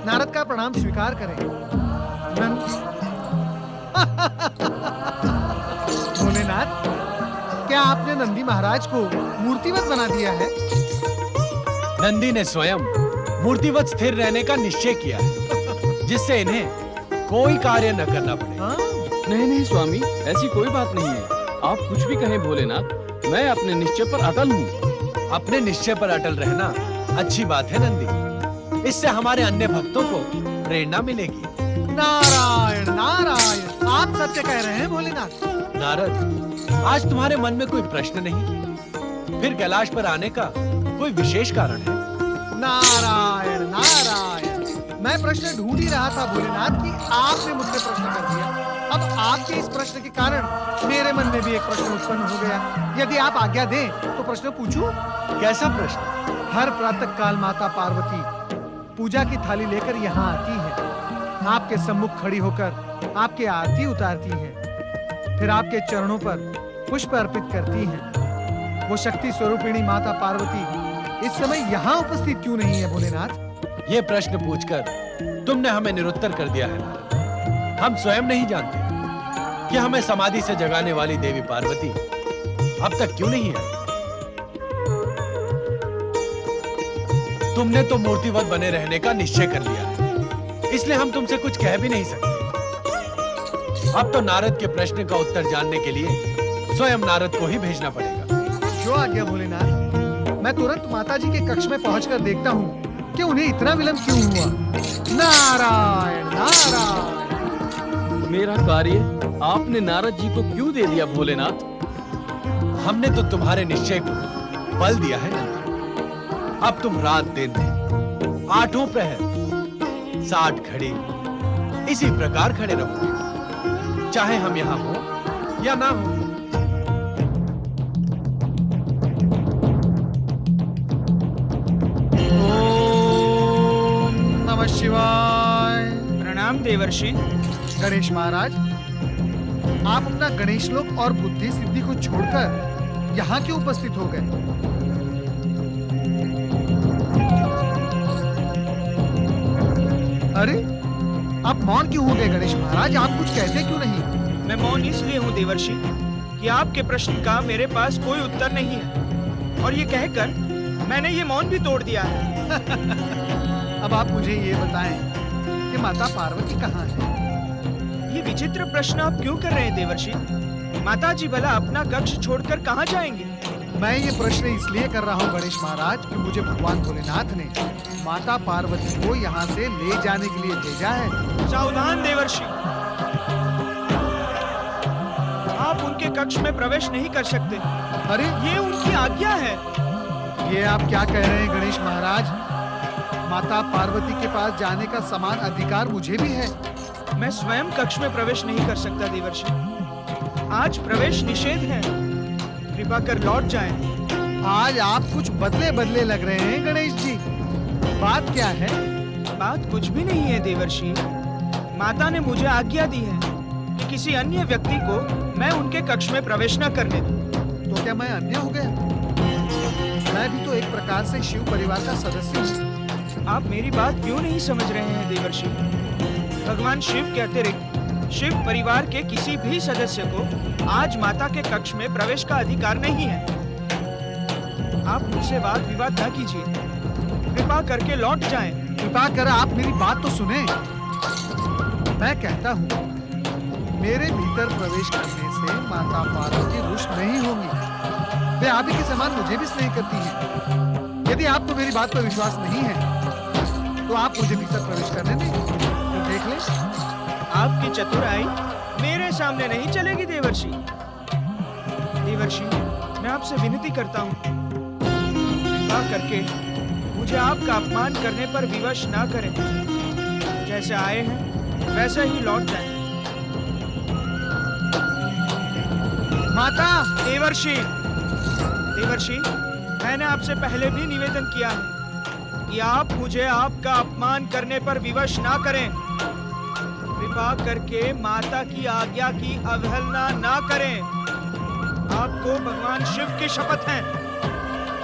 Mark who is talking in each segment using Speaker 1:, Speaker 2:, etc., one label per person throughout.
Speaker 1: नारद का प्रणाम स्वीकार करें। भोलेनाथ, क्या आपने नंदी महाराज को मूर्तिवत बना दिया है?
Speaker 2: नंदी ने स्वयं मूर्तिवत स्थिर रहने का निश्चय किया है, जिससे इन्हें कोई कार्य न करना पड़े।
Speaker 1: हाँ?
Speaker 3: नहीं नहीं स्वामी, ऐसी कोई बात नहीं है। आप कुछ भी कहें भोलेनाथ, मैं अपने निश्चय पर अटल हूँ।
Speaker 2: अपने निश्चय पर अटल रहना अच्छी बात है नंदी। इससे हमारे अन्य भक्तों को प्रेरणा मिलेगी।
Speaker 1: नारायण नारायण, आप सत्य कह रहे हैं भोलेनाथ।
Speaker 2: नारद, आज तुम्हारे मन में कोई प्रश्न नहीं, फिर कैलाश पर आने का कोई विशेष कारण है?
Speaker 1: नारायण नारायण, मैं प्रश्न ढूंढ ही रहा था भोलेनाथ कि आपने मुझसे प्रश्न कर दिया। अब आपके इस प्रश्न के कारण मेरे मन में भी एक प्रश्न उत्पन्न हो गया। यदि आप आज्ञा दें तो प्रश्न पूछूं?
Speaker 2: कैसा प्रश्न?
Speaker 1: हर प्रातः काल माता पार्वती पूजा की थाली लेकर यहाँ आती है, आपके सम्मुख खड़ी होकर आपके आरती उतारती हैं, फिर आपके चरणों पर पुष्प अर्पित करती हैं। वो शक्ति स्वरूपिणी माता पार्वती इस समय यहाँ उपस्थित क्यों नहीं है भोलेनाथ?
Speaker 2: ये प्रश्न पूछकर तुमने हमें निरुत्तर कर दिया है नारद। हम स्वयं नहीं जानते कि हमें समाधि से जगाने वाली देवी पार्वती अब तक क्यों नहीं आई। तुमने तो मूर्तिवत बने रहने का निश्चय कर लिया है, इसलिए हम तुमसे कुछ कह भी नहीं सकते। अब तो नारद के प्रश्न का उत्तर जानने के लिए स्वयं नारद को ही भेजना पड़ेगा।
Speaker 1: जो आज्ञा भोलेनाथ। मैं तुरंत माताजी के कक्ष में पहुंचकर देखता हूँ कि उन्हें इतना विलंब क्यों हुआ। नारायण नारायण।
Speaker 3: मेरा कार्य आपने नारद जी को क्यों दे दिया भोलेनाथ?
Speaker 2: हमने तो तुम्हारे निश्चय को बल दिया है नंदी। अब तुम रात दिन आठों प्रहर 60 घड़ी इसी प्रकार खड़े रहोगे, चाहे हम यहाँ हो या ना हो।
Speaker 1: ओम नमः शिवाय।
Speaker 4: प्रणाम देवर्षि।
Speaker 1: गणेश महाराज, आप अपना गणेश लोक और बुद्धि सिद्धि को छोड़कर यहाँ क्यों उपस्थित हो गए? अरे, आप मौन क्यों हो गए गणेश महाराज? आप कुछ कहते क्यों नहीं?
Speaker 4: मैं मौन इसलिए हूँ देवर्षि कि आपके प्रश्न का मेरे पास कोई उत्तर नहीं है, और ये कहकर मैंने ये मौन भी तोड़ दिया है।
Speaker 1: अब आप मुझे ये बताएं कि माता पार्वती कहाँ है?
Speaker 4: ये विचित्र प्रश्न आप क्यों कर रहे हैं देवर्षि? माता जी भला अपना कक्ष छोड़कर कहाँ जाएंगे?
Speaker 1: मैं ये प्रश्न इसलिए कर रहा हूँ गणेश महाराज कि मुझे भगवान भोलेनाथ ने माता पार्वती को यहाँ से ले जाने के लिए भेजा है।
Speaker 4: सावधान देवर्षि, आप उनके कक्ष में प्रवेश नहीं कर सकते।
Speaker 1: अरे,
Speaker 4: ये उनकी आज्ञा है।
Speaker 1: ये आप क्या कह रहे हैं गणेश महाराज? माता पार्वती के पास जाने का समान अधिकार मुझे भी है।
Speaker 4: मैं स्वयं कक्ष में प्रवेश नहीं कर सकता देवर्षि। आज प्रवेश निषेध है। कृपा कर लौट जाएं।
Speaker 1: आज आप कुछ बदले बदले लग रहे हैं गणेश जी। बात क्या है?
Speaker 4: बात कुछ भी नहीं है देवर्षि। माता ने मुझे आज्ञा दी है कि किसी अन्य व्यक्ति को मैं उनके कक्ष में प्रवेश न करने दूं।
Speaker 1: तो क्या मैं अन्य हो गया? मैं भी तो एक प्रकार से शिव परिवार का सदस्य हूँ।
Speaker 4: आप मेरी बात क्यों नहीं समझ रहे हैं देवर्षि? भगवान शिव के अतिरिक्त शिव परिवार के किसी भी सदस्य को आज माता के कक्ष में प्रवेश का अधिकार नहीं है। आप मुझसे वाद विवाद न कीजिए। कृपा करके लौट जाएं।
Speaker 1: कृपा कर आप मेरी बात तो सुने। मैं कहता हूँ, मेरे भीतर प्रवेश करने से माता पार्वती रुष्ट नहीं होंगी। वे आप ही के समान मुझे भी स्नेह करती हैं। यदि आपको मेरी बात पर विश्वास नहीं है तो आप मुझे भीतर प्रवेश करने दें, तो देख लें।
Speaker 4: आपकी चतुराई मेरे सामने नहीं चलेगी देवर्षि। देवर्षि, मैं आपसे विनती करता हूँ, कृपा करके मुझे आपका अपमान करने पर विवश ना करें। जैसे आए हैं वैसे ही लौट जाएं।
Speaker 1: माता!
Speaker 4: देवर्षि, देवर्षि, मैंने आपसे पहले भी निवेदन किया है कि आप मुझे आपका अपमान करने पर विवश ना करें। कृपा करके माता की आज्ञा की अवहेलना ना करें। आपको भगवान शिव की शपथ है।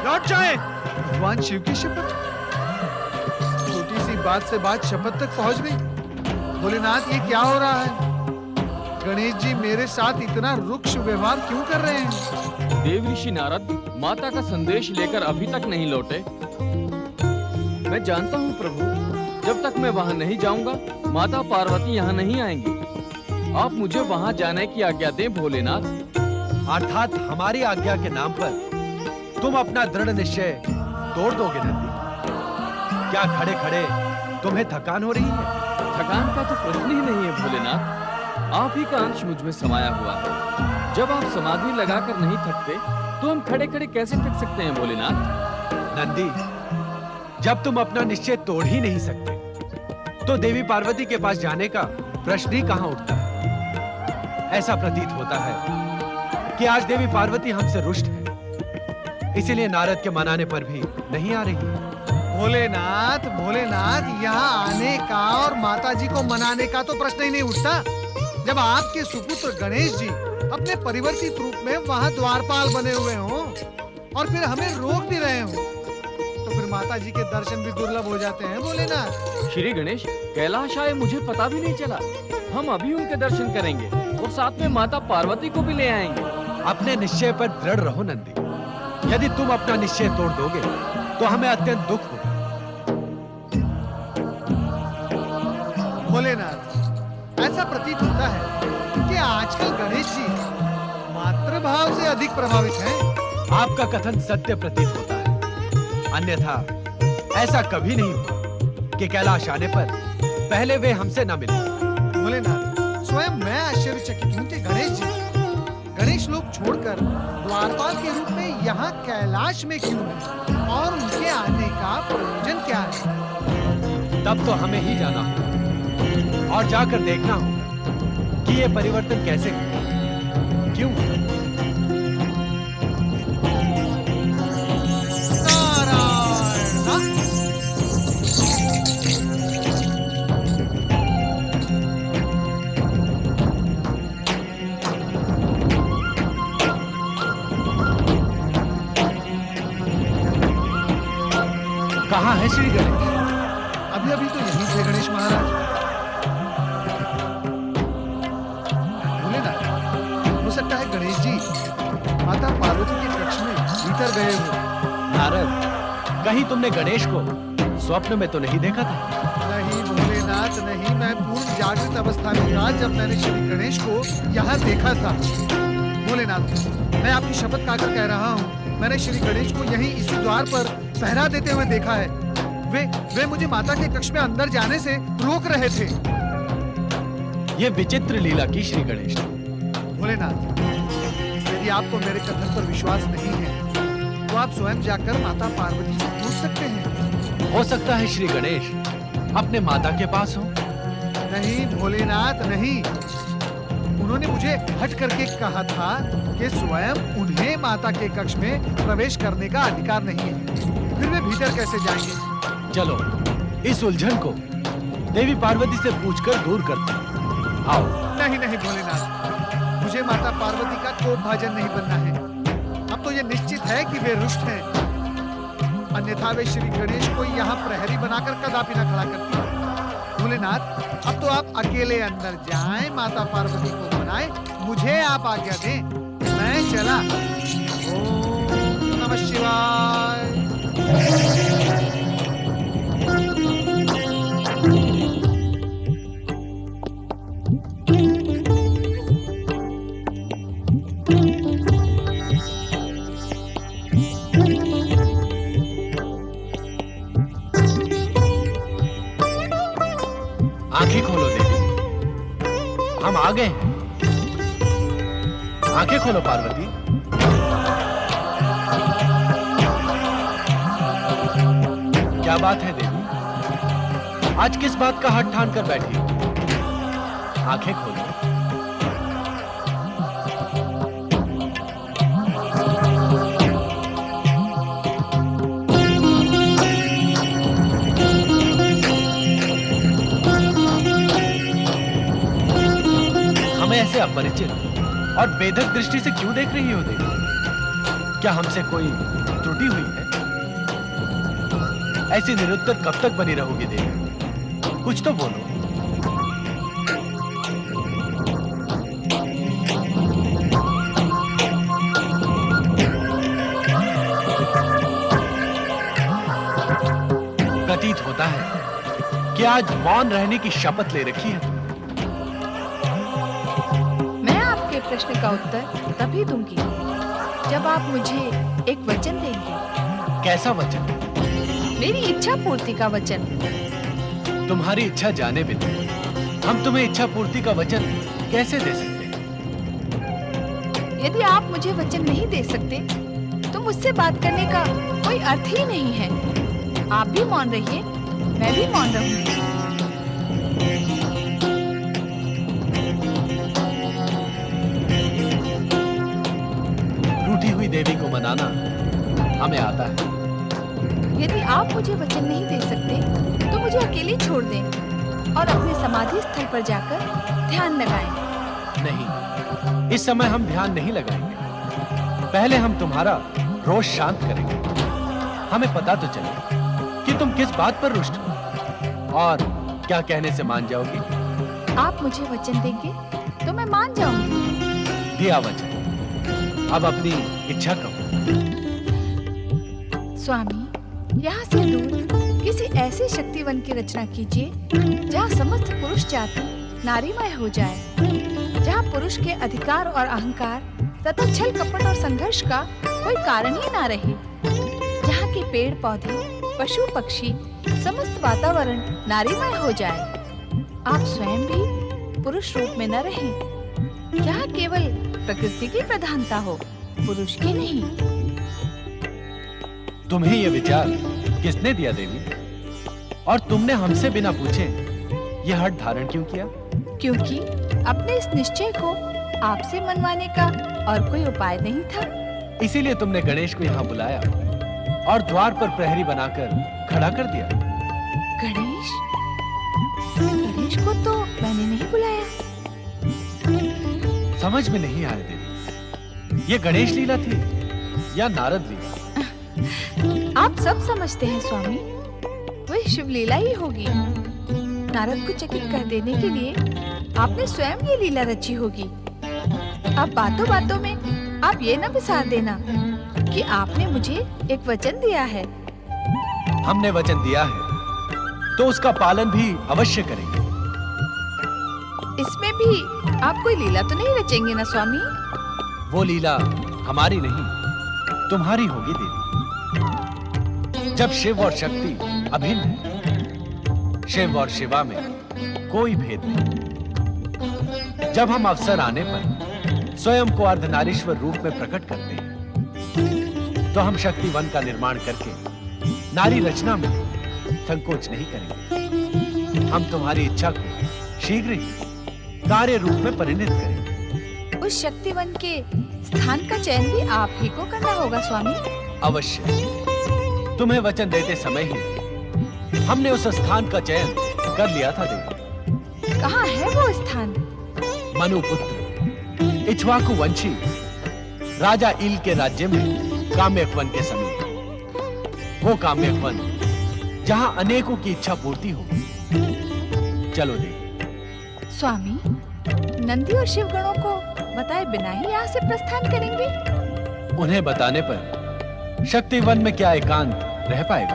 Speaker 4: लौट जाएं।
Speaker 1: भगवान शिव की शपथ? छोटी सी बात से बात शपथ तक पहुंच गई। भोलेनाथ, ये क्या हो रहा है? गणेश जी मेरे साथ इतना रुक्ष व्यवहार क्यों कर रहे हैं?
Speaker 3: देव ऋषि नारद माता का संदेश लेकर अभी तक नहीं लौटे। मैं जानता हूँ प्रभु, जब तक मैं वहाँ नहीं जाऊंगा माता पार्वती यहाँ नहीं आएंगी। आप मुझे वहाँ जाने की आज्ञा दें भोलेनाथ।
Speaker 2: अर्थात हमारी आज्ञा के नाम पर तुम अपना दृढ़ निश्चय तोड़ दोगे नंदी? क्या खड़े खड़े तुम्हें थकान हो रही है?
Speaker 3: थकान का तो प्रश्न ही नहीं है भोलेनाथ, आप ही का अंश मुझ में समाया हुआ है। जब आप समाधि लगाकर नहीं थकते तो हम खड़े खड़े कैसे थक सकते हैं भोलेनाथ?
Speaker 2: नंदी, जब तुम अपना निश्चय तोड़ ही नहीं सकते तो देवी पार्वती के पास जाने का प्रश्न ही कहां उठता है। ऐसा प्रतीत होता है कि आज देवी पार्वती हमसे रुष्ट है, इसीलिए नारद के मनाने पर भी नहीं आ रही है।
Speaker 1: भोलेनाथ, भोलेनाथ, यहाँ आने का और माता जी को मनाने का तो प्रश्न ही नहीं उठता। जब आपके सुपुत्र गणेश जी अपने परिवर्तित रूप में वहाँ द्वारपाल बने हुए हों और फिर हमें रोक भी रहे हों, तो फिर माता जी के दर्शन भी दुर्लभ हो जाते हैं। भोलेनाथ,
Speaker 3: श्री गणेश, कैलाश आए मुझे पता भी नहीं चला। हम अभी उनके दर्शन करेंगे और साथ में माता पार्वती को भी ले आएंगे।
Speaker 2: अपने निश्चय पर दृढ़ रहो नंदी। यदि तुम अपना निश्चय तोड़ दोगे तो हमें अत्यंत दुख होगा।
Speaker 1: भोलेनाथ, ऐसा प्रतीत होता है कि आजकल गणेश जी मातृभाव से अधिक प्रभावित हैं।
Speaker 2: आपका कथन सत्य प्रतीत होता है, अन्यथा ऐसा कभी नहीं हुआ कि कैलाश आने पर पहले वे हमसे न मिले।
Speaker 1: भोलेनाथ, स्वयं मैं आश्चर्यचकित हूँ कि गणेश लोग छोड़कर द्वारपाल के रूप में यहाँ कैलाश में क्यों हैं और उनके आने का प्रयोजन क्या है?
Speaker 2: तब तो हमें ही जाना होगा और जाकर देखना होगा कि ये परिवर्तन कैसे हुआ, क्यों हुआ।
Speaker 1: नारायण, हाँ?
Speaker 2: कहाँ है श्री गणेश?
Speaker 1: अभी अभी तो यहीं थे गणेश महाराज। भोलेनाथ, हो सकता है गणेश जी माता पार्वती के कक्ष में भीतर गए हो।
Speaker 2: नारद, कहीं तुमने गणेश को स्वप्न में तो नहीं देखा था?
Speaker 1: नहीं भोलेनाथ, नहीं। मैं पूर्ण जागृत अवस्था में था जब मैंने श्री गणेश को यहाँ देखा था। भोलेनाथ, मैं आपकी शपथ खाकर कह रहा हूँ, मैंने श्री गणेश को यहीं इसी द्वार पर पहरा देते हुए देखा है। वे मुझे माता के कक्ष में अंदर जाने से रोक रहे थे।
Speaker 2: ये विचित्र लीला की श्री गणेश ने।
Speaker 1: भोलेनाथ, यदि आपको मेरे कथन पर विश्वास नहीं है तो आप स्वयं जाकर माता पार्वती से पूछ सकते हैं।
Speaker 2: हो सकता है श्री गणेश अपने माता के पास हो।
Speaker 1: नहीं भोलेनाथ, नहीं। उन्होंने मुझे हट करके कहा था कि स्वयं उन्हें माता के कक्ष में प्रवेश करने का अधिकार नहीं है। फिर वे भीतर कैसे जाएंगे?
Speaker 2: चलो इस उलझन को देवी पार्वती से पूछकर दूर करते हैं। आओ।
Speaker 1: नहीं नहीं भोलेनाथ, मुझे माता पार्वती का कोप भाजन नहीं बनना है। अब तो ये निश्चित है कि वे रुष्ट हैं, अन्यथा वे श्री गणेश को यहाँ प्रहरी बनाकर कदापि न खड़ा करती। भोलेनाथ, अब तो आप अकेले अंदर जाएं, माता पार्वती को मनाएं, मुझे आप आज्ञा दें, मैं चला। ओम नमः शिवाय।
Speaker 2: आंखें खोलो देवी, हम आ गए हैं। आंखें खोलो पार्वती। क्या बात है देवी, आज किस बात का हठ ठान कर बैठी हो? आंखें खोलो। ऐसे अपरिचित और बेधक दृष्टि से क्यों देख रही हो देवी? क्या हमसे कोई त्रुटि हुई है? ऐसी निरुत्तर कब तक बनी रहोगी देवी? कुछ तो बोलो। प्रतीत होता है कि आज मौन रहने की शपथ ले रखी है तुमने।
Speaker 5: मैं आपके प्रश्न का उत्तर तभी दूंगी जब आप मुझे एक वचन देंगे।
Speaker 2: कैसा वचन?
Speaker 5: मेरी इच्छा पूर्ति का वचन।
Speaker 2: तुम्हारी इच्छा जाने बिना हम तुम्हें इच्छा पूर्ति का वचन कैसे दे सकते हैं?
Speaker 5: यदि आप मुझे वचन नहीं दे सकते तो मुझसे बात करने का कोई अर्थ ही नहीं है। आप भी मौन रहिए, मैं भी मौन रहूंगी।
Speaker 2: रूठी हुई देवी को मनाना हमें आता है।
Speaker 5: यदि आप मुझे वचन नहीं दे सकते तो मुझे अकेली छोड़ दें और अपने समाधि स्थल पर जाकर ध्यान लगाएं।
Speaker 2: नहीं, इस समय हम ध्यान नहीं लगाएंगे। पहले हम तुम्हारा रोष शांत करेंगे। हमें पता तो चले कि तुम किस बात पर रुष्ट हो और क्या कहने से मान जाओगी।
Speaker 5: आप मुझे वचन देंगे तो मैं मान जाऊंगी।
Speaker 2: दिया वचन, अब अपनी इच्छा कहो।
Speaker 5: स्वामी, यहाँ से दूर किसी ऐसे शक्तिवन की रचना कीजिए जहाँ समस्त पुरुष जाति नारीमय हो जाए, जहाँ पुरुष के अधिकार और अहंकार तथा छल कपट और संघर्ष का कोई कारण ही ना रहे, जहाँ के पेड़ पौधे पशु पक्षी समस्त वातावरण नारीमय हो जाए। आप स्वयं भी पुरुष रूप में न रहें, जहाँ केवल प्रकृति की प्रधानता हो, पुरुष की नहीं।
Speaker 2: तुम्हें यह विचार किसने दिया देवी? और तुमने हमसे बिना पूछे यह हठ धारण क्यों किया?
Speaker 5: क्योंकि अपने इस निश्चय को आपसे मनवाने का और कोई उपाय नहीं था।
Speaker 2: इसीलिए तुमने गणेश को यहाँ बुलाया और द्वार पर प्रहरी बनाकर खड़ा कर दिया।
Speaker 5: गणेश? गणेश को तो मैंने नहीं बुलाया।
Speaker 2: समझ में नहीं आया देवी, ये गणेश लीला थी या नारद लीला?
Speaker 5: आप सब समझते हैं स्वामी, वह शिव लीला ही होगी। नारद को चकित कर देने के लिए आपने स्वयं ये लीला रची होगी। अब बातों बातों में आप ये न विसार देना कि आपने मुझे एक वचन दिया है।
Speaker 2: हमने वचन दिया है तो उसका पालन भी अवश्य करेंगे।
Speaker 5: इसमें भी आप कोई लीला तो नहीं रचेंगे ना स्वामी?
Speaker 2: वो लीला हमारी नहीं, तुम्हारी होगी देवी। जब शिव और शक्ति अभिन्न है, शिव और शिवा में कोई भेद नहीं। जब हम अवसर आने पर स्वयं को अर्धनारीश्वर रूप में प्रकट करते हैं, तो हम शक्ति वन का निर्माण करके नारी रचना में संकोच नहीं करेंगे। हम तुम्हारी इच्छा को शीघ्र ही कार्य रूप में परिणित करेंगे।
Speaker 5: उस शक्तिवन के स्थान का चयन भी आप ही को करना होगा स्वामी।
Speaker 2: अवश्य। तुम्हें वचन देते समय ही हमने उस स्थान का चयन कर लिया था देवी।
Speaker 5: कहाँ है वो स्थान?
Speaker 2: मनुपुत्र इक्ष्वाकु वंशी राजा इल के राज्य में काम्यक वन के समीप। वो काम्यक वन जहाँ अनेकों की इच्छा पूर्ति हो। चलो देवी।
Speaker 5: स्वामी, नंदी और शिव गणों को बताए बिना ही यहाँ से प्रस्थान करेंगे?
Speaker 2: उन्हें बताने पर शक्ति वन में क्या एकांत रह पाएगा?